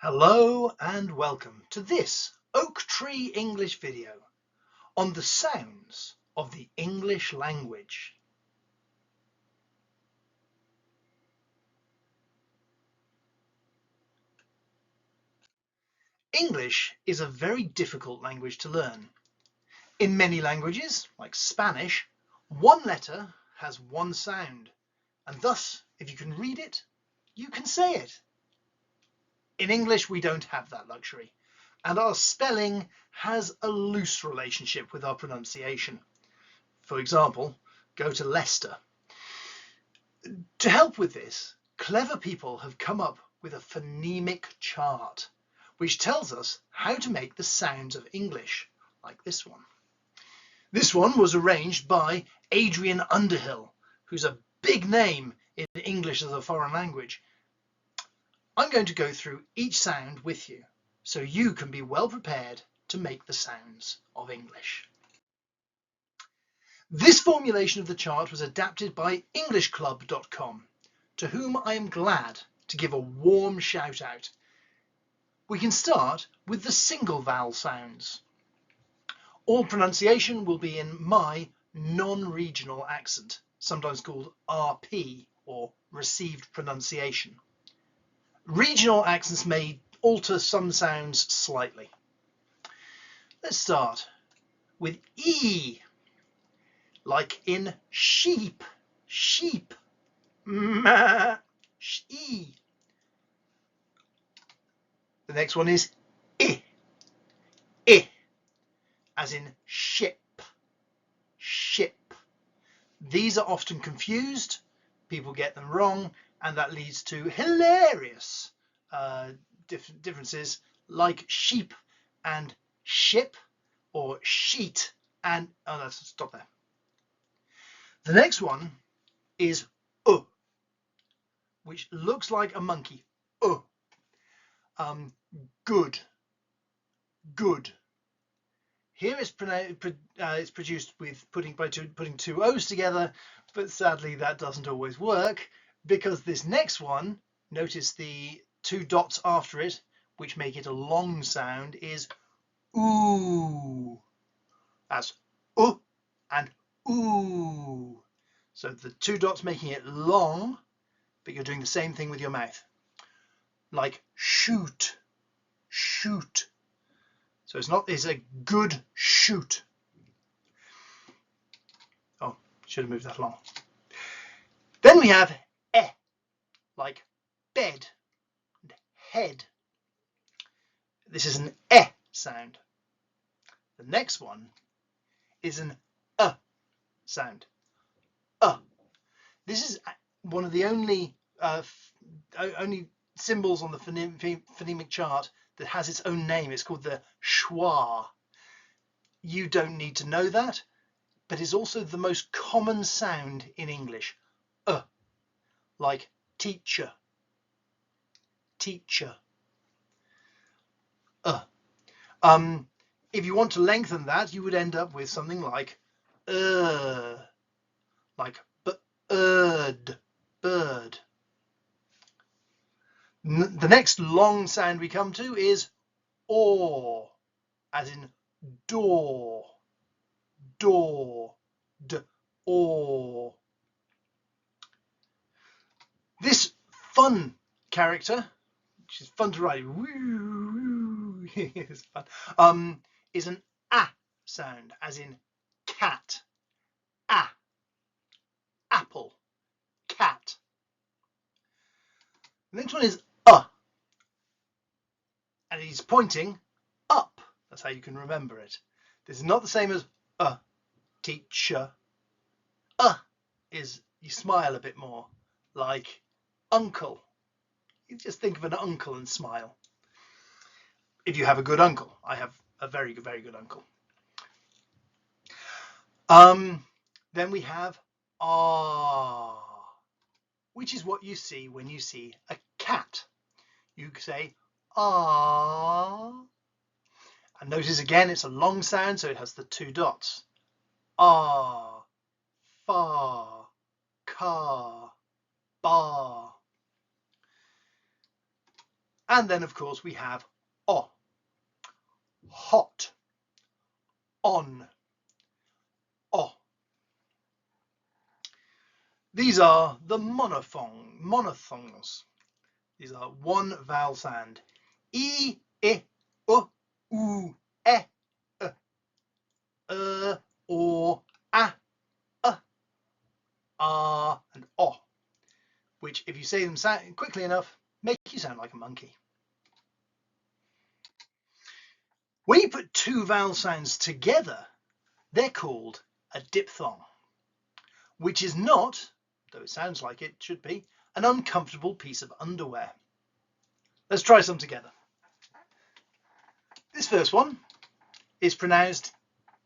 Hello and welcome to this Oak Tree English video on the sounds of the English language. English is a very difficult language to learn. In many languages, like Spanish, one letter has one sound, and thus, if you can read it, you can say it. In English, we don't have that luxury, and our spelling has a loose relationship with our pronunciation. For example, go to Leicester. To help with this, clever people have come up with a phonemic chart, which tells us how to make the sounds of English, like this one. This one was arranged by Adrian Underhill, who's a big name in English as a foreign language. I'm going to go through each sound with you, so you can be well prepared to make the sounds of English. This formulation of the chart was adapted by EnglishClub.com, to whom I am glad to give a warm shout out. We can start with the single vowel sounds. All pronunciation will be in my non-regional accent, sometimes called RP or received pronunciation. Regional accents may alter some sounds slightly. Let's start with E, like in sheep, sheep. Ma, E. The next one is I, as in ship, ship. These are often confused, people get them wrong, and that leads to hilarious differences like sheep and ship, or sheet and, oh, let's stop there. The next one is which looks like a monkey. Good, good. Here it's produced with putting two O's together, but sadly that doesn't always work, because this next one, notice the two dots after it, which make it a long sound, is ooh. That's and ooh. So the two dots making it long, but you're doing the same thing with your mouth. Like shoot, shoot. So it's a good shoot. Oh, should have moved that along. Then we have like bed and head. This is an sound. The next one is an sound. This is one of the only symbols on the phonemic chart that has its own name. It's called the schwa. You don't need to know that, but it's also the most common sound in English. Like teacher, teacher. If you want to lengthen that, you would end up with something like like bird, bird. The next long sound we come to is or, as in door, door, or. This fun character, which is fun to write, it's fun, is an sound, as in cat, apple, cat. The next one is and he's pointing up. That's how you can remember it. This is not the same as teacher. Is you smile a bit more, like uncle. You just think of an uncle and smile. If you have a good uncle. I have a very good uncle. Then we have which is what you see when you see a cat. You say and notice again it's a long sound, so it has the two dots. Far, car, bar. And then, of course, we have O. Hot. On. O. These are the monophthongs. These are one vowel sound. I, u, e, o, a, and o, which, if you say them quickly enough, make you sound like a monkey. When you put two vowel sounds together, they're called a diphthong, which is not, though it sounds like it should be, an uncomfortable piece of underwear. Let's try some together. This first one is pronounced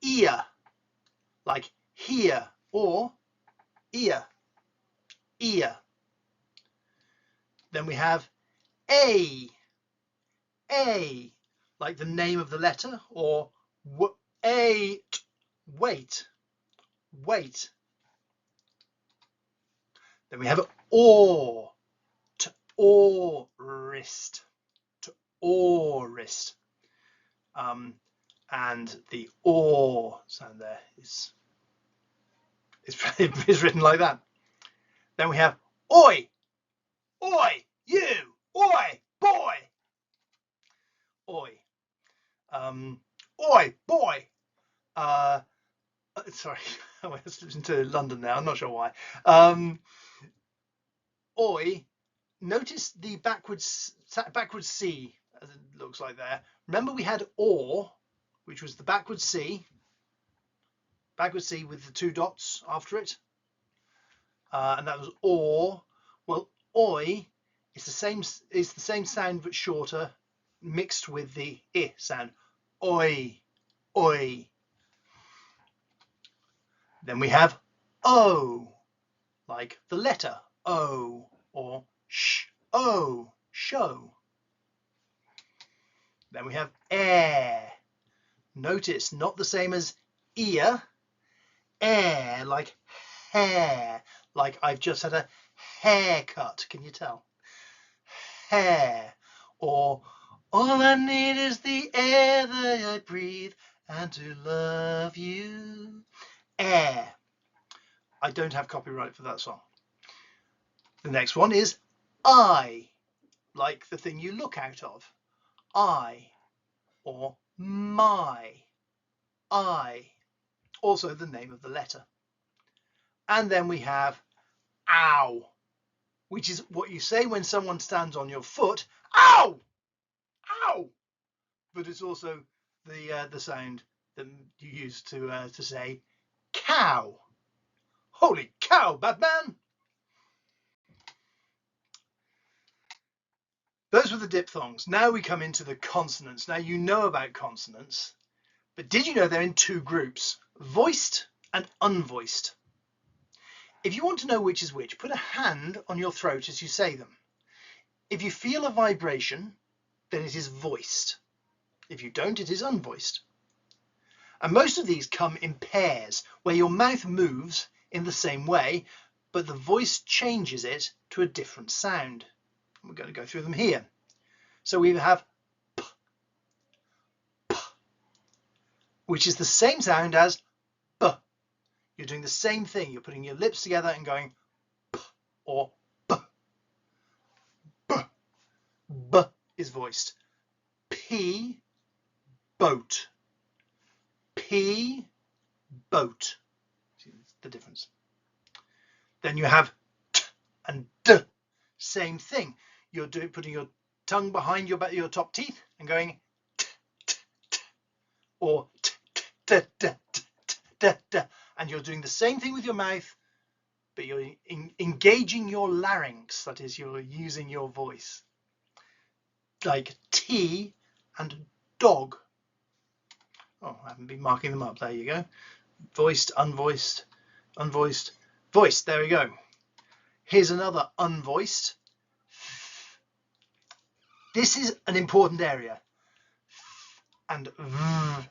ear, like here, or ear, ear. Then we have a, like the name of the letter, or wait, wait. Then we have or, to oarist, to oarist. And the or sound there is written like that. Then we have oi, oi, you, oi, boy, oi, oi, boy. Sorry, I was listening to London now. I'm not sure why. Oi. Notice the backwards C, as it looks like there. Remember we had or, which was the backward C with the two dots after it, and that was or. Well, oi is the same sound but shorter, mixed with the I sound. Oi, oi. Then we have O, like the letter O, or sh-o, show. Then we have air. Notice, not the same as ear. Air, like hair, like I've just had a haircut. Can you tell? Hair. Or all I need is the air that I breathe and to love you. Air. I don't have copyright for that song. The next one is eye, like the thing you look out of. Eye, or my, eye, also the name of the letter. And then we have ow, which is what you say when someone stands on your foot. Ow, ow. But it's also the sound that you use to say cow. Holy cow, Batman! Those were the diphthongs. Now we come into the consonants. Now you know about consonants, but did you know they're in two groups, voiced and unvoiced? If you want to know which is which, put a hand on your throat as you say them. If you feel a vibration, then it is voiced. If you don't, it is unvoiced. And most of these come in pairs, where your mouth moves in the same way, but the voice changes it to a different sound. We're going to go through them here. So we have p, p, which is the same sound as b. You're doing the same thing. You're putting your lips together and going p, or b. B. B is voiced. P, boat. P, boat. See the difference. Then you have t and d. Same thing. You're putting your tongue behind your top teeth and going t, t, t, or t, t, t, t, t, t, t, and you're doing the same thing with your mouth, but you're engaging your larynx. That is, you're using your voice, like tea and dog. Oh, I haven't been marking them up. There you go. Voiced, unvoiced, unvoiced, voiced. There we go. Here's another unvoiced. This is an important area. And v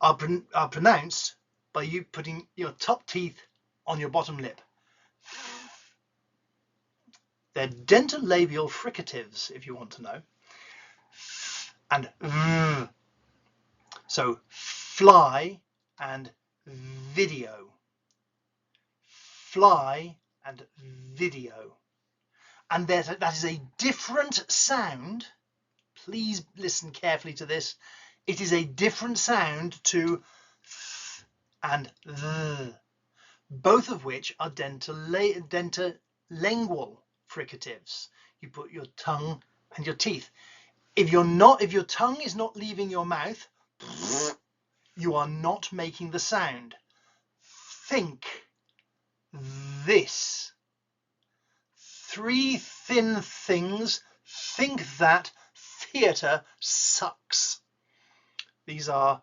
are pronounced by you putting your top teeth on your bottom lip. They're dentolabial fricatives, if you want to know. and v. So fly and video. Fly and video. And that is a different sound. Please listen carefully to this. It is a different sound to th and th, both of which are dentolingual fricatives. You put your tongue and your teeth. If your tongue is not leaving your mouth, you are not making the sound. Think this. Three thin things. Think that. Theatre sucks. These are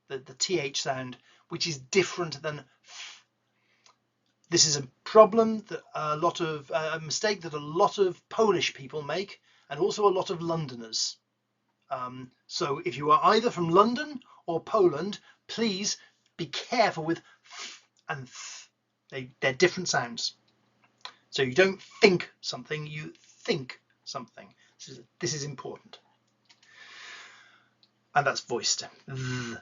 the th sound, which is different than f. This is a problem that a mistake that a lot of Polish people make, and also a lot of Londoners. So if you are either from London or Poland, please be careful with f and th. They're different sounds. So you don't think something, you think something. This is important. And that's voiced. Th.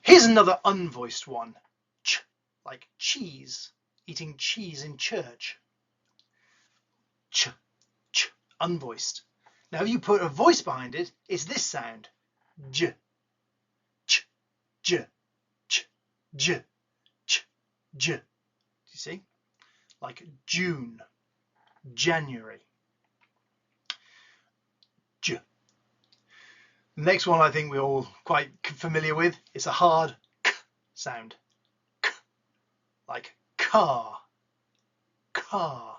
Here's another unvoiced one. Ch, like cheese. Eating cheese in church. Ch, ch, unvoiced. Now if you put a voice behind it, it's this sound. J, ch, j, ch, j, ch, j. Do you see? Like June, January. J. The next one I think we're all quite familiar with. It's a hard k sound. K, like car, car.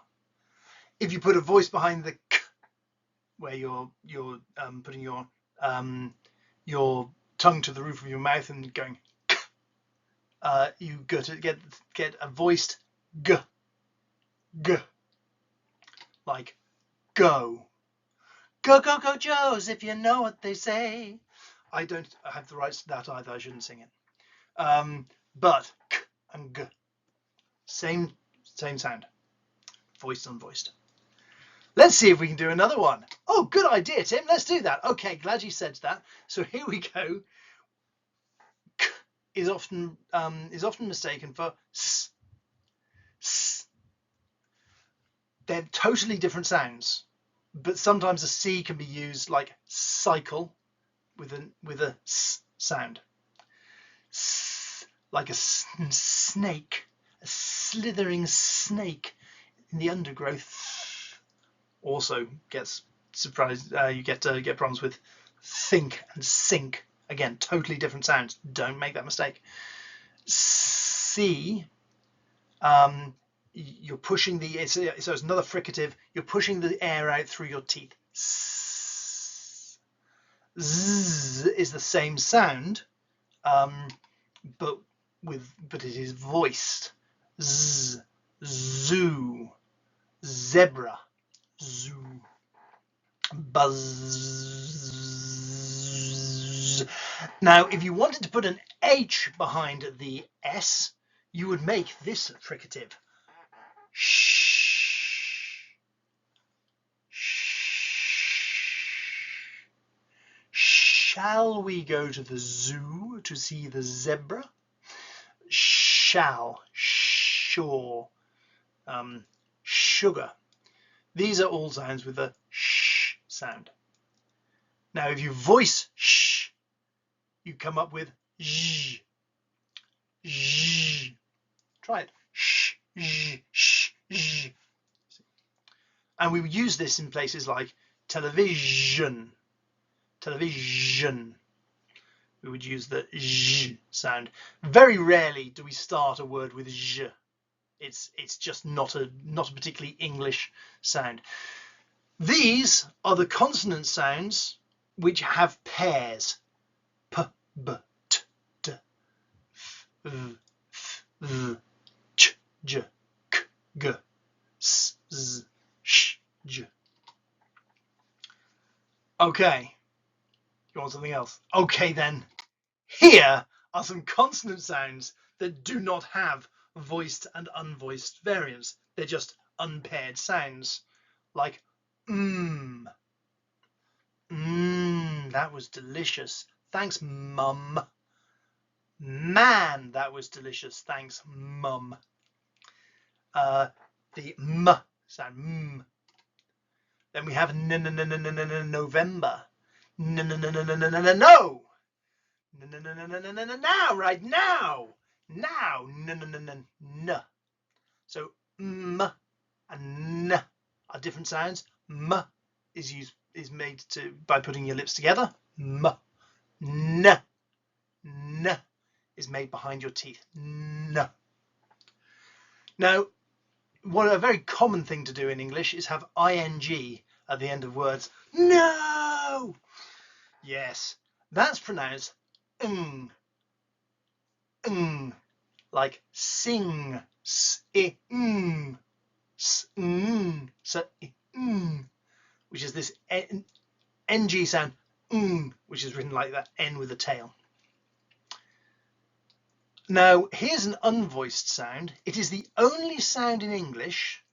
If you put a voice behind the k, where you're putting your tongue to the roof of your mouth and going k, you go to get a voiced g, g, like go. Go, go, go, Joes, if you know what they say. I don't have the rights to that either. I shouldn't sing it. But k and g, same sound, voiced, unvoiced. Let's see if we can do another one. Oh, good idea, Tim. Let's do that. Okay, glad you said that. So here we go. K is often mistaken for s. S. They're totally different sounds. But sometimes a C can be used like cycle with a s sound. S, like a snake, a slithering snake in the undergrowth. Also gets surprised. You get problems with think and sink. Again, totally different sounds. Don't make that mistake. C. You're pushing so it's another fricative. You're pushing the air out through your teeth. Z is the same sound, but it is voiced. Z, zoo, zebra, zoo, buzz. Now, if you wanted to put an H behind the S, you would make this fricative. Shh. Shall we go to the zoo to see the zebra? Shall, sure, sugar. These are all sounds with a sh sound. Now, if you voice sh, you come up with zh. Zh. Try it. Sh, zh, sh, zh. And we would use this in places like television. Television. We would use the zh sound. Very rarely do we start a word with zh. It's just not a particularly English sound. These are the consonant sounds which have pairs. P, b, t, d, f, v, f, v, ch, j, k, g, s, z, sh, j. Okay. You want something else? Okay then. Here are some consonant sounds that do not have voiced and unvoiced variants. They're just unpaired sounds, like Mmm. That was delicious. Thanks, Mum. Man, that was delicious. Thanks, Mum. The M sound. M. Then we have November. No. Now, right now. Now. No. So M and N are different sounds. M is made by putting your lips together. M. N. N is made behind your teeth. N. Now, a very common thing to do in English is have ing at the end of words. No! Yes, that's pronounced ng. Ng. Like sing. S-I-ng. S-ng. S-ng. Which is this ng sound. Ng, which is written like that N with a tail. Now, here's an unvoiced sound. It is the only sound in English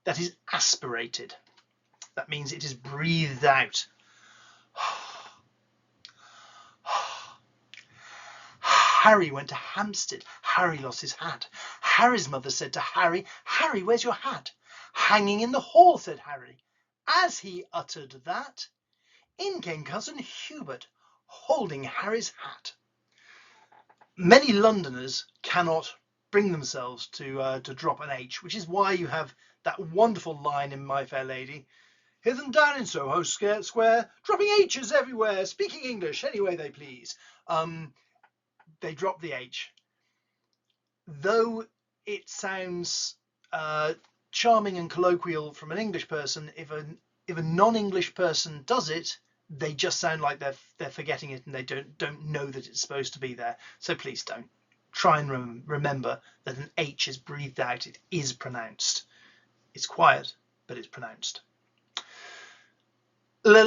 that is aspirated. That means it is breathed out. Harry went to Hampstead. Harry lost his hat. Harry's mother said to Harry, "Harry, where's your hat?" "Hanging in the hall," said Harry. As he uttered that, in came cousin Hubert, holding Harry's hat. Many Londoners cannot bring themselves to drop an H, which is why you have that wonderful line in My Fair Lady. "Hear them down in Soho Square, dropping H's everywhere, speaking English any way they please." They drop the H. Though it sounds charming and colloquial from an English person, if a non-English person does it, they just sound like they're forgetting it and they don't know that it's supposed to be there. So please don't. Try and remember that an H is breathed out. It is pronounced. It's quiet, but it's pronounced. Love.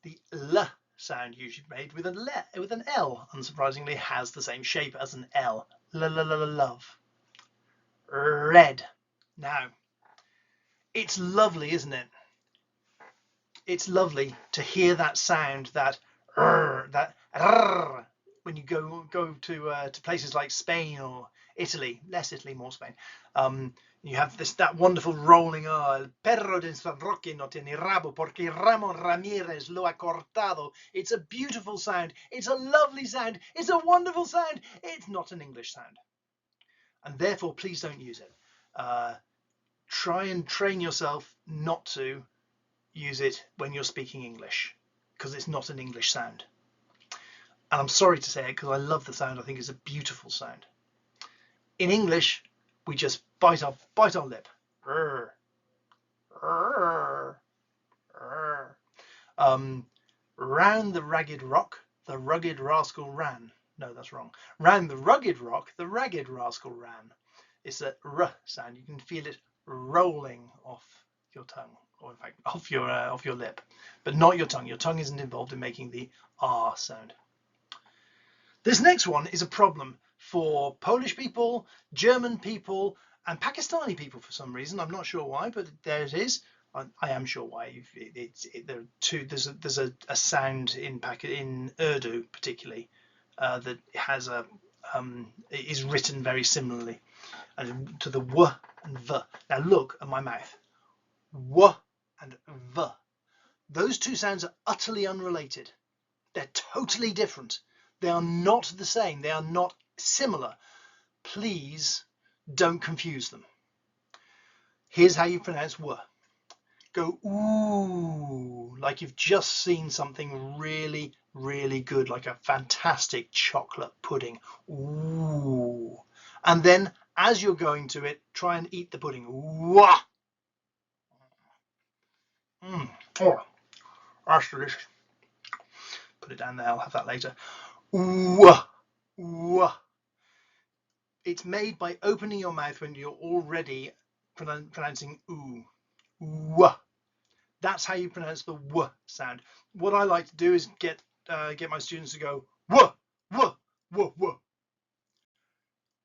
The L sound, usually made with an L, unsurprisingly has the same shape as an L. Love. Red. Now, it's lovely, isn't it? It's lovely to hear that sound, that when you go to places like Spain or Italy, less Italy, more Spain. You have that wonderful rolling R. El perro de San Roque no tiene rabo porque Ramon Ramirez lo ha cortado. It's a beautiful sound. It's a lovely sound. It's a wonderful sound. It's not an English sound, and therefore please don't use it. Try and train yourself not to use it when you're speaking English, because it's not an English sound. And I'm sorry to say it, because I love the sound. I think it's a beautiful sound. In English, we just bite our lip. Round the ragged rock, the rugged rascal ran. No, that's wrong. Round the rugged rock, the ragged rascal ran. It's a R sound. You can feel it rolling off your tongue, or in fact off your lip, but not your tongue. Your tongue isn't involved in making the R sound. This next one is a problem for Polish people, German people, and Pakistani people for some reason. I'm not sure why, but there it is. I am sure why. There are two. There's a sound in Urdu particularly that has is written very similarly, and to the W and V. Now look at my mouth. W and V. Those two sounds are utterly unrelated. They're totally different. They are not the same. They are not similar. Please don't confuse them. Here's how you pronounce W. Go ooh, like you've just seen something really, really good, like a fantastic chocolate pudding. Ooh. And then as you're going to it, try and eat the pudding. Wah. Oh, that's delicious. Put it down there, I'll have that later. Wah. Wah. It's made by opening your mouth when you're already pronouncing ooh. Wah. That's how you pronounce the W sound. What I like to do is get my students to go W, W, W, W,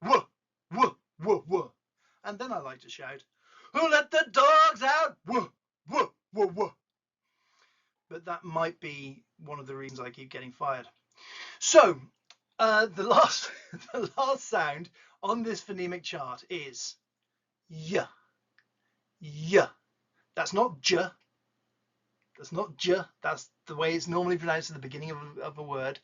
W, W, W, W. And then I like to shout, "Who let the dogs But that might be one of the reasons I keep getting fired. So the last sound on this phonemic chart is y. Y. That's not j. That's not j. That's the way it's normally pronounced at the beginning of a word.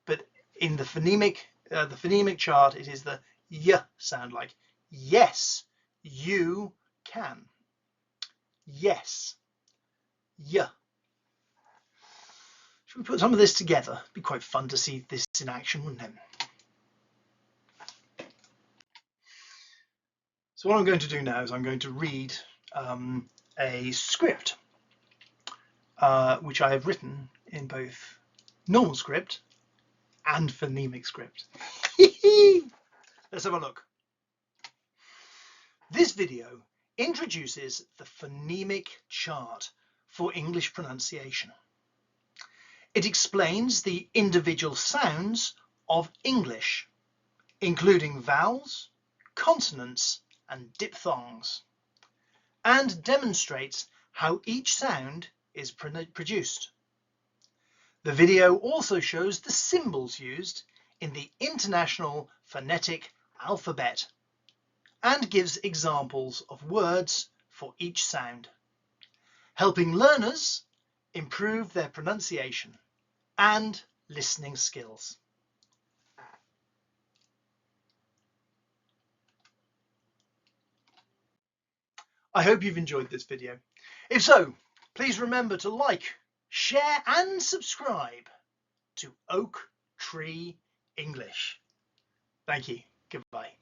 But in the phonemic chart, it is the y sound, like yes, you can. Yes. Y. Should we put some of this together? It'd be quite fun to see this in action, wouldn't it? So what I'm going to do now is I'm going to read a script which I have written in both normal script and phonemic script. Let's have a look. This video introduces the phonemic chart for English pronunciation. It explains the individual sounds of English, including vowels, consonants, and diphthongs, and demonstrates how each sound is produced. The video also shows the symbols used in the International Phonetic Alphabet and gives examples of words for each sound, helping learners improve their pronunciation and listening skills. I hope you've enjoyed this video. If so, please remember to like, share and subscribe to Oak Tree English. Thank you. Goodbye.